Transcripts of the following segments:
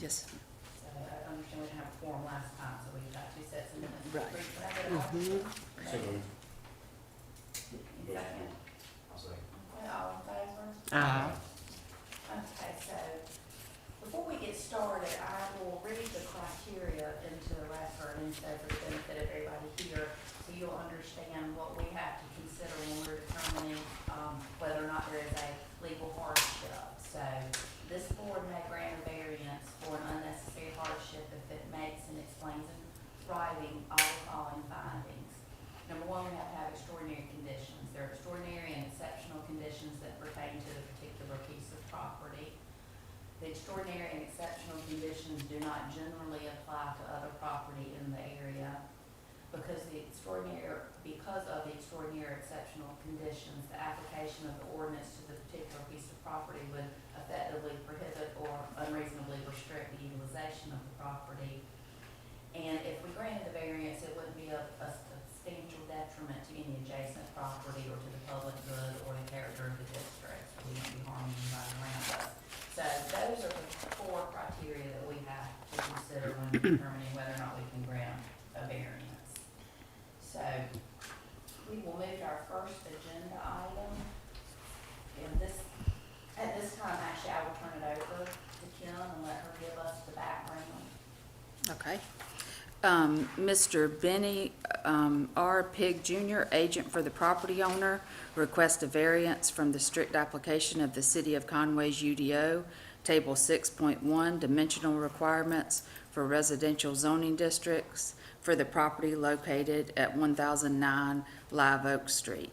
Yes. So I understand we didn't have a forum last time, so we've got 2 sets of minutes. Right. Can I get a motion? So moved. Second. I'll say. Okay, all in favor? Aye. Okay, so before we get started, I will read the criteria into the record and so for the benefit of everybody here, so you'll understand what we have to consider when we're determining whether or not there is a legal hardship. So this board may grant a variance for an unnecessary hardship if it makes and explains in writing all the following findings. Number one, we have to have extraordinary conditions. There are extraordinary and exceptional conditions that pertain to the particular piece of property. The extraordinary and exceptional conditions do not generally apply to other property in the area. Because of the extraordinary or exceptional conditions, the application of the ordinance to the particular piece of property would effectively prohibit or unreasonably restrict the utilization of the property. And if we granted the variance, it wouldn't be a substantial detriment to any adjacent property or to the public good or the character of the district. So we wouldn't be harming anybody around us. So those are the 4 criteria that we have to consider when determining whether or not we can grant a variance. So we will move to our first agenda item. And at this time, actually, I will turn it over to Kim and let her give us the background. Okay. Mr. Benny R. Pig Jr., agent for the property owner, requests a variance from the strict application of the City of Conway's UDO, Table 6.1, dimensional requirements for residential zoning districts for the property located at 1009 Live Oak Street.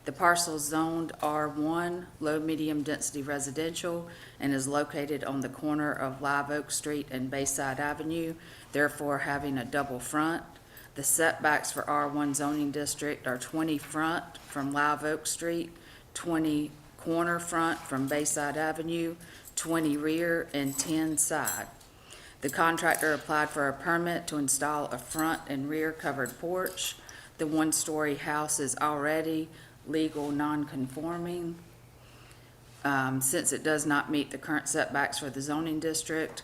The parcel is zoned R1, low-medium density residential, and is located on the corner of Live Oak Street and Bayside Avenue, therefore having a double front. The setbacks for R1 zoning district are 20 front from Live Oak Street, 20 corner front from Bayside Avenue, 20 rear, and 10 side. The contractor applied for a permit to install a front and rear covered porch. The 1-story house is already legal non-conforming since it does not meet the current setbacks for the zoning district.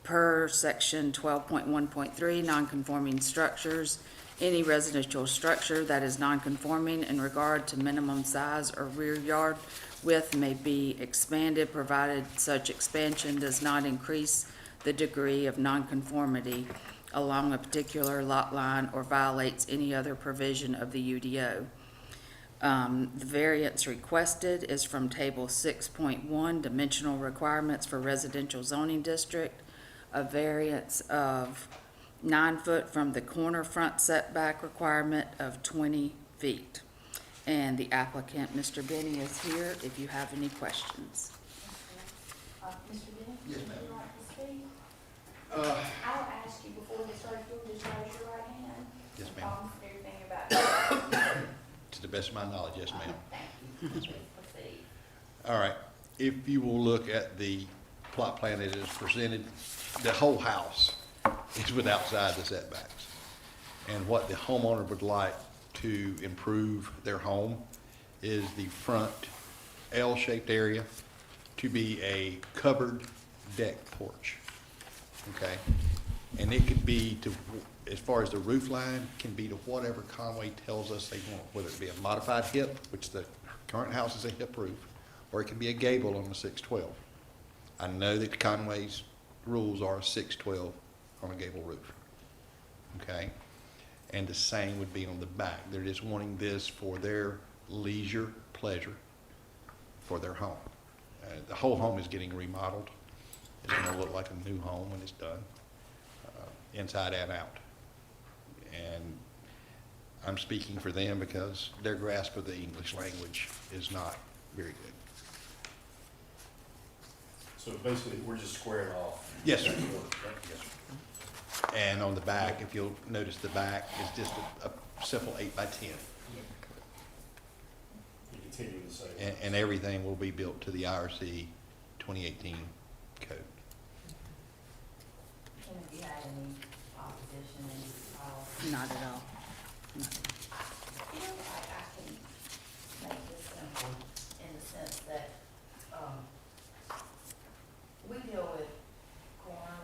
Per section 12.1.3, non-conforming structures, any residential structure that is non-conforming in regard to minimum size or rear yard width may be expanded, provided such expansion does not increase the degree of nonconformity along a particular lot line or violates any other provision of the UDO. The variance requested is from Table 6.1, dimensional requirements for residential zoning district, a variance of 9 foot from the corner front setback requirement of 20 feet. And the applicant, Mr. Benny, is here if you have any questions. Mr. Bennett? Yes, ma'am. Would you like to speak? I'll ask you before we get started, if you'll just raise your right hand. Yes, ma'am. Promise everything about you. To the best of my knowledge, yes, ma'am. Thank you. Please proceed. All right, if you will look at the plot plan that is presented, the whole house is with outside the setbacks. And what the homeowner would like to improve their home is the front L-shaped area to be a covered deck porch, okay? And it could be to, as far as the roof line, can be to whatever Conway tells us they want, whether it be a modified hip, which the current house is a hip roof, or it can be a gable on the 612. I know that Conway's rules are 612 on a gable roof, okay? And the same would be on the back. They're just wanting this for their leisure pleasure for their home. The whole home is getting remodeled. It's gonna look like a new home when it's done, inside and out. And I'm speaking for them because their grasp of the English language is not very good. So basically, we're just squaring off. Yes, sir. Yes, sir. And on the back, if you'll notice, the back is just a simple 8x10. You continue the same. And everything will be built to the IRC 2018 code. Kim, if you had any opposition, any Not at all. I feel like I can make this simple in the sense that we deal with corner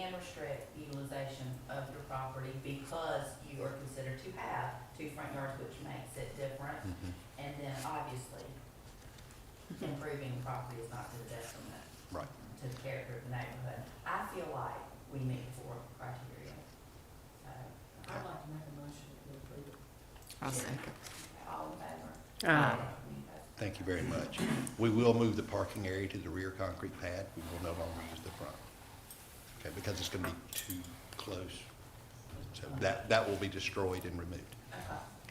can restrict utilization of your property because you are considered to have 2 front yards, which makes it different. And then obviously, improving property is not to the detriment Right. to the character of the neighborhood. I feel like we meet 4 criteria. So, I'd like to make a motion to approve it. I'll second. all in favor? Aye. Thank you very much. We will move the parking area to the rear concrete pad. We will no longer use the front. Okay, because it's gonna be too close. So that will be destroyed and removed.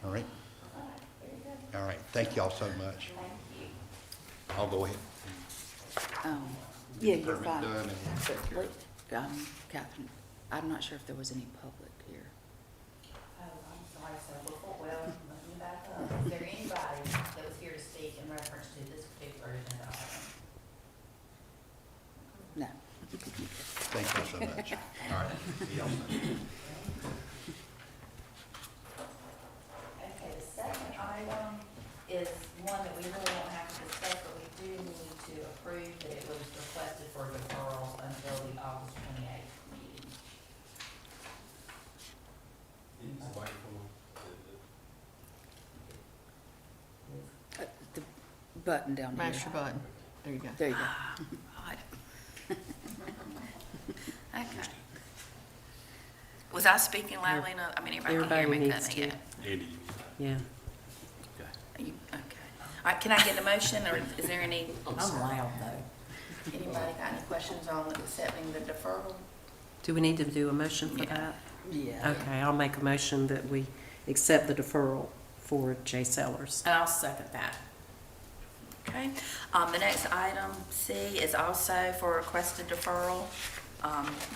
All right? All right, very good. All right, thank y'all so much. Thank you. I'll go ahead. Yeah, you're Permit fine. done and But take care of wait, Catherine, I'm not sure if there was any public here. Oh, I'm sorry, so before, well, let me back up. Is there anybody that was here to speak in reference to this particular agenda item? No. Thank you so much. All right. Y'all soon. Okay, the second item is one that we really don't have to discuss, but we do need to approve that it was requested for deferral until the August 28th meeting. The button down here. Mash your button. There you go. There you go. Right. Okay. Was I speaking loudly enough? I mean, everybody can hear me, Everybody couldn't needs they? to. Yeah. Yeah. Okay. All right, can I get a motion, or is there any, I'm loud though. anybody got any questions on accepting the deferral? Do we need to do a motion for Yeah. that? Yeah. Okay, I'll make a motion that we accept the deferral for J. Sellers. And I'll second that. Okay, the next item, C, is also for requested deferral,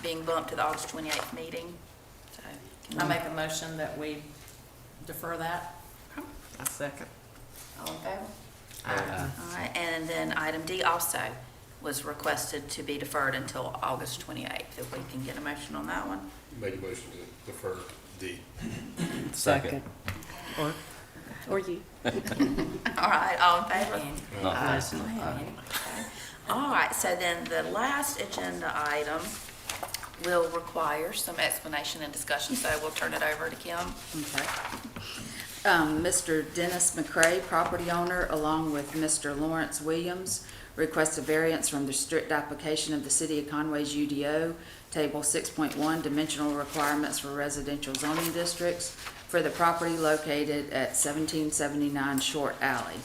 being bumped to the August 28th meeting. So, can I I make a motion that we defer that. I second. all in favor? All right, and then item D also was requested to be deferred until August 28th. If we can get a motion on that one? Make a motion to defer D. Second. Or you. All right, all in favor? Aye. All right, so then the last agenda item will require some explanation and discussion, so we'll turn it over to Kim. Okay. Mr. Dennis McCray, property owner, along with Mr. Lawrence Williams, requests a variance from the strict application of the City of Conway's UDO, Table 6.1, dimensional requirements for residential zoning districts for the property located at 1779 Short Alley.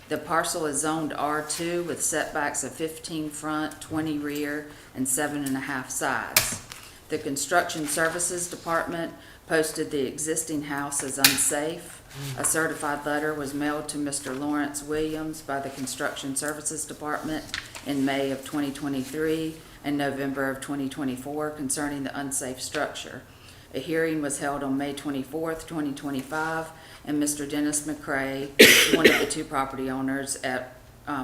The parcel is zoned R2 with setbacks of 15 front, 20 rear, and 7.5 sides. The Construction Services Department posted the existing house as unsafe. A certified letter was mailed to Mr. Lawrence Williams by the Construction Services Department in May of 2023 and November of 2024 concerning the unsafe structure. A hearing was held on May 24th, 2025, and Mr. Dennis McCray, one of the 2 property owners, at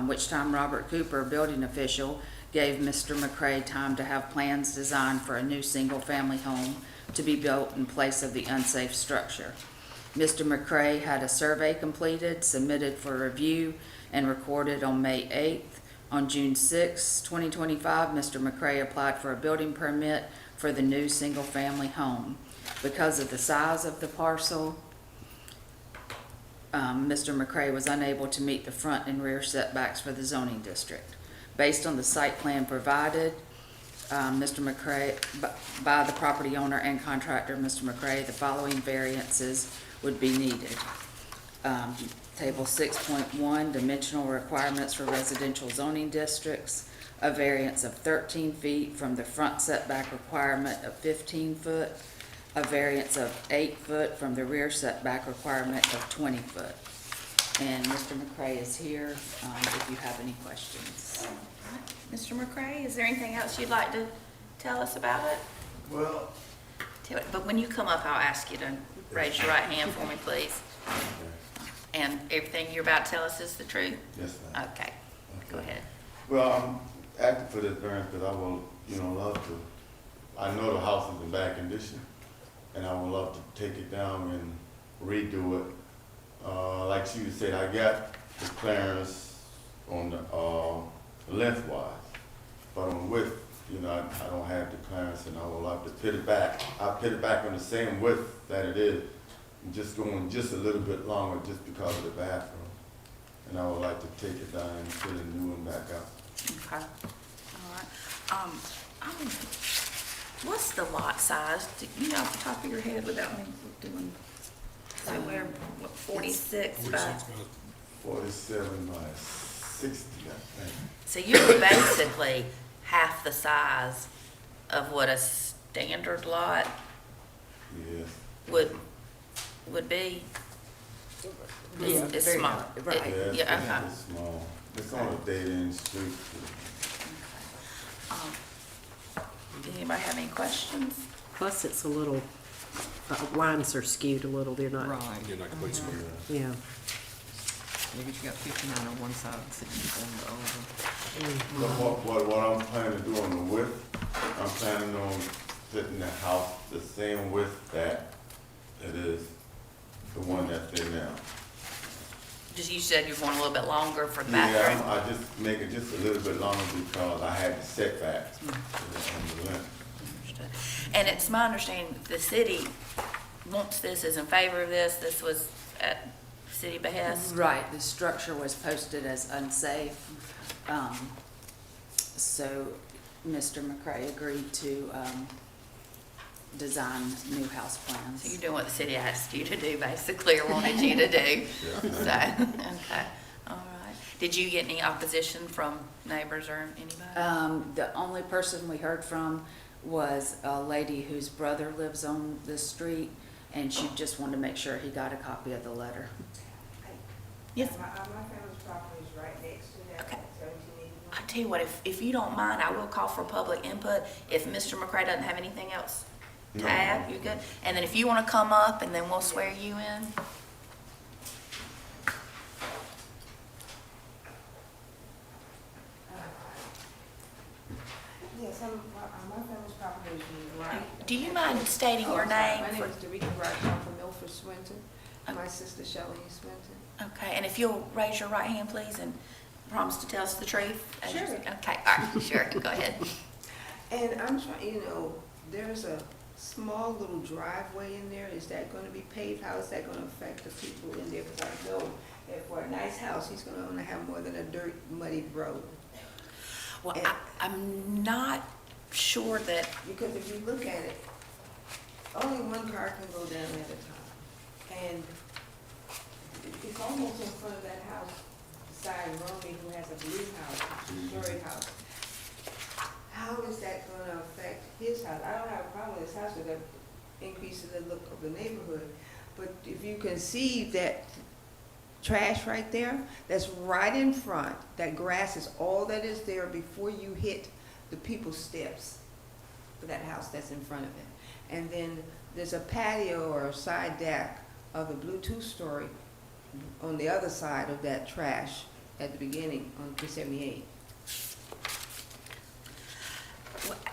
which time Robert Cooper, building official, gave Mr. McCray time to have plans designed for a new single-family home to be built in place of the unsafe structure. Mr. McCray had a survey completed, submitted for review, and recorded on May 8th. On June 6, 2025, Mr. McCray applied for a building permit for the new single-family home. Because of the size of the parcel, Mr. McCray was unable to meet the front and rear setbacks for the zoning district. Based on the site plan provided, Mr. McCray, by the property owner and contractor, Mr. McCray, the following variances would be needed. Table 6.1, dimensional requirements for residential zoning districts, a variance of 13 feet from the front setback requirement of 15 foot, a variance of 8 foot from the rear setback requirement of 20 foot. And Mr. McCray is here if you have any questions. Mr. McCray, is there anything else you'd like to tell us about it? Well, But when you come up, I'll ask you to raise your right hand for me, please. And everything you're about to tell us is the truth? yes, ma'am. Okay, go ahead. Well, I'm acting for this variance because I will, love to. I know the house is in bad condition, and I would love to take it down and redo it. Like she said, I got the clearance on the lengthwise, but on width, you know, I don't have the clearance and I would like to put it back. I put it back on the same width that it is, just going just a little bit longer just because of the bathroom. And I would like to take it down and put a new one back up. Okay, all right. What's the lot size? Do you know off the top of your head without me doing, so we're, what, 46 by? 47 by 60, I think. So you're basically half the size of what a standard lot Yes. would be. Yeah, It's very small. hard, right. It- Yeah, Yeah, okay. it's small. It's on a dead-end street. Does anybody have any questions? Plus, it's a little, lines are skewed a little, they're not, Right, You're not complete smooth. yeah. because you got 59 on one side and 64 on the other. But what I'm planning to do on the width, I'm planning on putting the house the same width that it is, the one that's there now. Just, you said you're going a little bit longer for the Yeah, bathroom? I just make it just a little bit longer because I had the setbacks on the length. Understood. And it's my understanding the city wants this, is in favor of this. This was at city behest? Right, the structure was posted as unsafe. So Mr. McCray agreed to design new house So plans. you're doing what the city asked you to do, basically, or wanted you to do. So, okay, all right. Did you get any opposition from neighbors or anybody? The only person we heard from was a lady whose brother lives on the street, and she just wanted to make sure he got a copy of the letter. Yes. My family's property is right next to that, Okay. 1781. I tell you what, if you don't mind, I will call for public input. If Mr. McCray doesn't have anything else to No. add, you're good? And then if you want to come up, and then we'll swear you in. Yes, my family's property is right. Do you mind stating your name? My name for- is Dorita Wright, I'm from Milford, Swinton. My sister Shelley Swinton. Okay, and if you'll raise your right hand, please, and promise to tell us the truth. Sure. Okay, all right, sure, go ahead. And I'm trying, you know, there's a small little driveway in there. Is that gonna be paved? How is that gonna affect the people in there? Because I know that for a nice house, he's gonna wanna have more than a dirt muddy road. Well, And- I'm not sure that, Because if you look at it, only one car can go down at a time. And it's almost in front of that house, beside Romy, who has a blue house, a two-story house. How is that gonna affect his house? I don't have a problem with his house, because that increases the look of the neighborhood. But if you can see that trash right there, that's right in front, that grass is all that is there before you hit the people's steps for that house that's in front of it. And then there's a patio or a side deck of the blue two-story on the other side of that trash at the beginning on 278.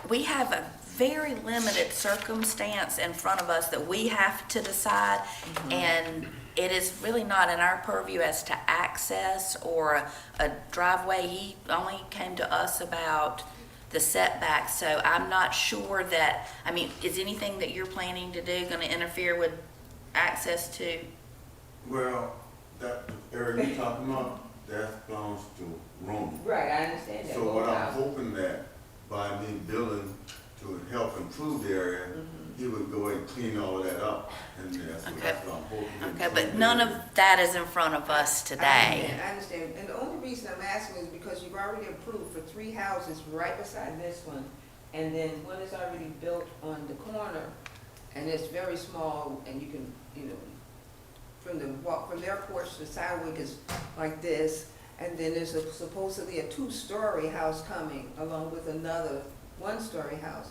we have a very limited circumstance in front of us that we have to decide, and it is really not in our purview as to access or a driveway. He only came to us about the setbacks, so I'm not sure that, I mean, is anything that you're planning to do gonna interfere with access to? Well, that area you're talking about, that belongs to Romy. Right, I understand that. So what I'm hoping that by me building to help improve the area, he would go ahead and clean all of that up. And that's what Okay. I'm hoping. Okay, but none of that is in front of us today. I understand, and the only reason I'm asking is because you've already approved for 3 houses right beside this one, and then one is already built on the corner, and it's very small, and you can, you know, from their porch to the sidewalk is like this, and then there's supposedly a 2-story house coming along with another 1-story house,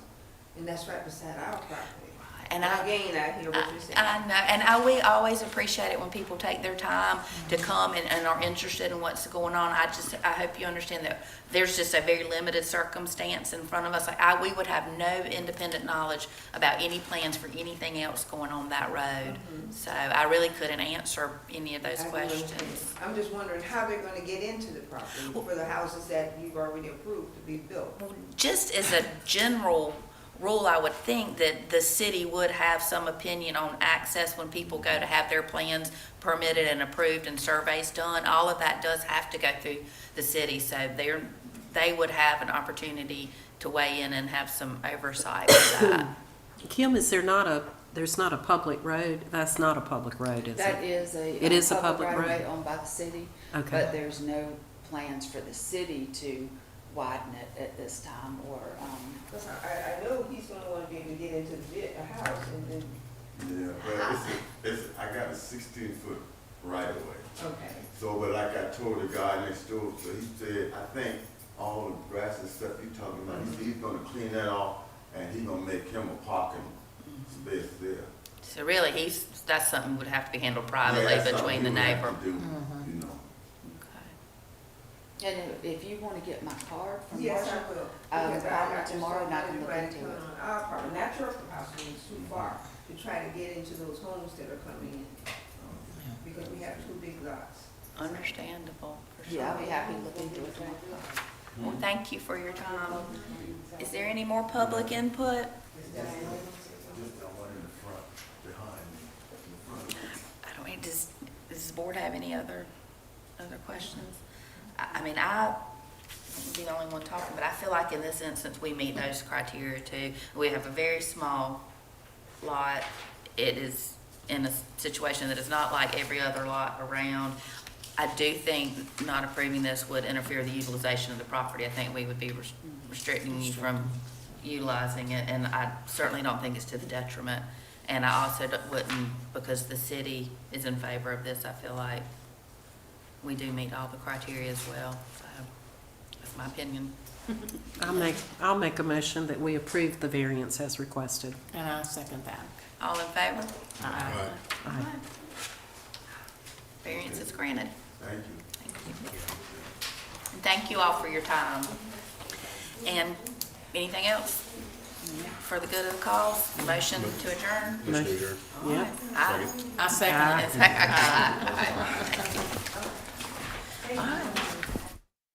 and that's right beside our property. And I, Again, I hear what you're saying. I know, and we always appreciate it when people take their time to come and are interested in what's going on. I hope you understand that there's just a very limited circumstance in front of us. We would have no independent knowledge about any plans for anything else going on that road. So I really couldn't answer any of those I questions. I'm just wondering how they're gonna get into the property for the houses that you've already approved to be built. Well, just as a general rule, I would think that the city would have some opinion on access when people go to have their plans permitted and approved and surveys done. All of that does have to go through the city, so they would have an opportunity to weigh in and have some oversight of that. Kim, there's not a public road? That's not a public road, is That it? is a. It is a public right of way road. owned by the city, Okay. but there's no plans for the city to widen it at this time or, Cause I know he's gonna wanna be able to get into the house and Yeah, but I got a 16-foot right of way. okay. So, but like I told the guy next door, so he said, I think all the grass and stuff you talking about, he said he's gonna clean that off and he's gonna make him a parking space there. So really, that's something that would have to be handled privately Yeah, that's between the something he would neighbor. have to do, you know. Okay. and if you wanna get my card from Yes, Marshall, I will. Because Because call me just tomorrow don't and I want can look anybody into it. coming on our property, not your house, it's too far, to try to get into those homes that are coming in. Because we have two big lots. Understandable, for sure. yeah, I'll be happy to look into it tomorrow. Well, thank you for your time. Is there any more public input? Just that one in the front, behind me, in the front. I don't, does the board have any other questions? I mean, I won't be the only one talking, but I feel like in this instance, we meet those criteria too. We have a very small lot. It is in a situation that is not like every other lot around. I do think not approving this would interfere with the utilization of the property. I think we would be restricting you from utilizing it, and I certainly don't think it's to the detriment. And I also wouldn't, because the city is in favor of this, I feel like we do meet all the criteria as well. So that's my opinion. I'll make a motion that we approve the variance as requested. And I second that. All in favor? Aye. Aye. Variance is granted. Thank you. Thank you. And thank you all for your time. And anything else for the good of the cause? Motion to adjourn? Motion to adjourn. Yeah. Aye. I second it. Aye. Aye. All right.